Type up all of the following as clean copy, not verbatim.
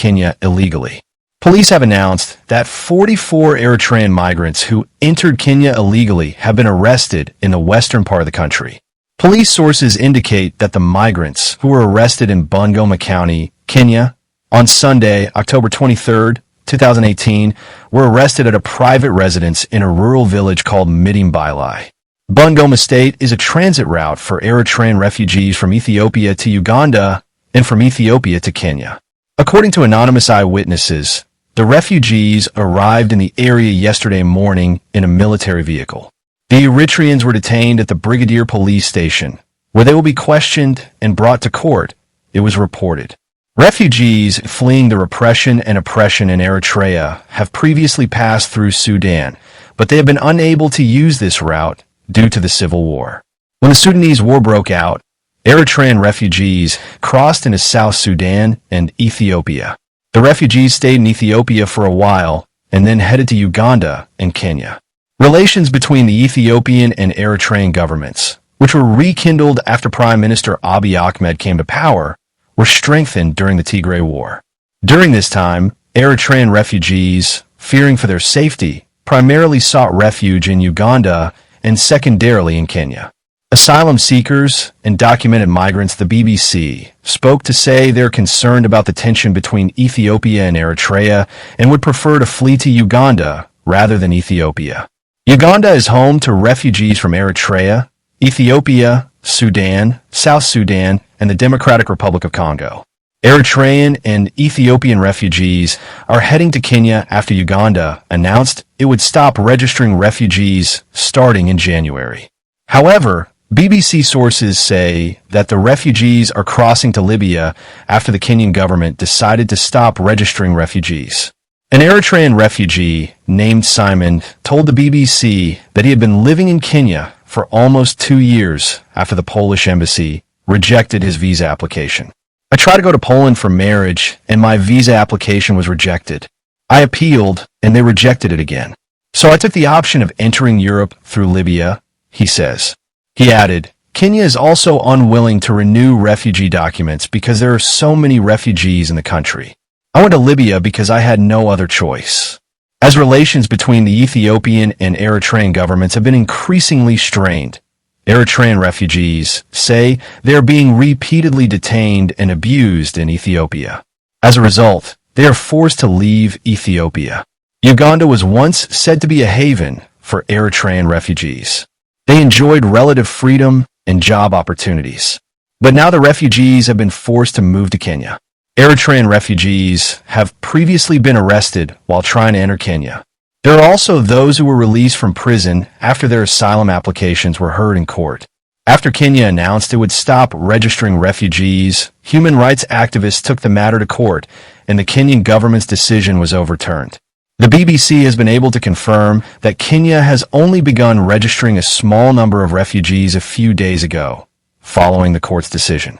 Kenya illegally. Police have announced that 44 Eritrean migrants who entered Kenya illegally have been arrested in the western part of the country. Police sources indicate that the migrants who were arrested in Bungoma County, Kenya, on Sunday, October 23, 2018, were arrested at a private residence in a rural village called Midimbailai. Bungoma State is a transit route for Eritrean refugees from Ethiopia to Uganda and from Ethiopia to Kenya. According to anonymous eyewitnesses, the refugees arrived in the area yesterday morning in a military vehicle. The Eritreans were detained at the Brigadier Police Station, where they will be questioned and brought to court, it was reported. Refugees fleeing the repression and oppression in Eritrea have previously passed through Sudan, but they have been unable to use this route due to the civil war. When the Sudanese war broke out, Eritrean refugees crossed into South Sudan and Ethiopia. The refugees stayed in Ethiopia for a while and then headed to Uganda and Kenya. Relations between the Ethiopian and Eritrean governments, which were rekindled after Prime Minister Abiy Ahmed came to power, were strengthened during the Tigray War. During this time, Eritrean refugees, fearing for their safety, primarily sought refuge in Uganda and secondarily in Kenya. Asylum seekers and documented migrants, the BBC, spoke to say they're concerned about the tension between Ethiopia and Eritrea and would prefer to flee to Uganda rather than Ethiopia. Uganda is home to refugees from Eritrea, Ethiopia, Sudan, South Sudan, and the Democratic Republic of Congo. Eritrean and Ethiopian refugees are heading to Kenya after Uganda announced it would stop registering refugees starting in January. However, BBC sources say that the refugees are crossing to Libya after the Kenyan government decided to stop registering refugees. An Eritrean refugee named Simon told the BBC that he had been living in Kenya for almost 2 years after the Polish embassy rejected his visa application. I tried to go to Poland for marriage and my visa application was rejected. I appealed and they rejected it again. So I took the option of entering Europe through Libya, he says. He added, Kenya is also unwilling to renew refugee documents because there are so many refugees in the country. I went to Libya because I had no other choice. As relations between the Ethiopian and Eritrean governments have been increasingly strained, Eritrean refugees say they are being repeatedly detained and abused in Ethiopia. As a result, they are forced to leave Ethiopia. Uganda was once said to be a haven for Eritrean refugees. They enjoyed relative freedom and job opportunities. But now the refugees have been forced to move to Kenya. Eritrean refugees have previously been arrested while trying to enter Kenya. There are also those who were released from prison after their asylum applications were heard in court. After Kenya announced it would stop registering refugees, human rights activists took the matter to court, and the Kenyan government's decision was overturned. The BBC has been able to confirm that Kenya has only begun registering a small number of refugees a few days ago, following the court's decision.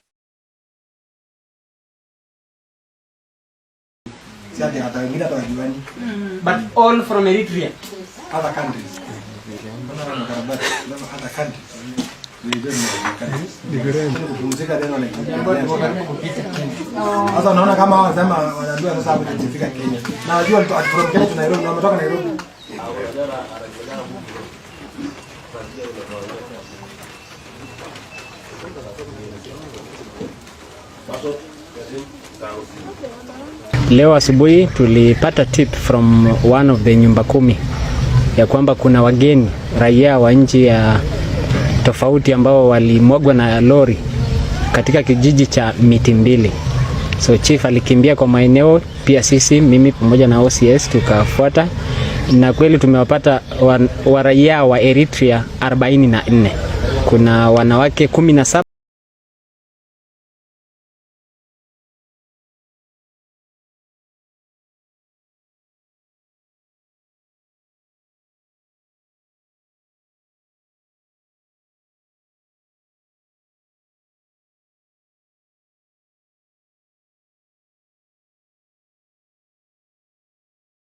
But all from Eritrea? Other countries. Other countries. Sasa naona kama wanasema wanajua sasa hapo tutafika Kenya. Na najua from Kenya to Nairobi, wametoka Nairobi. Leo asubuhi tulipata tip from one of the nyumba 10 ya kwamba kuna wageni raia wa nchi ya tofauti ambao walimwagwa na lori katika kijiji cha Miti Mbili. So chief alikimbia kwa maeneo, pia sisi mimi pamoja na OCS tukafuata, na kweli tumewapata raia wa Eritrea 44. Kuna wanawake 17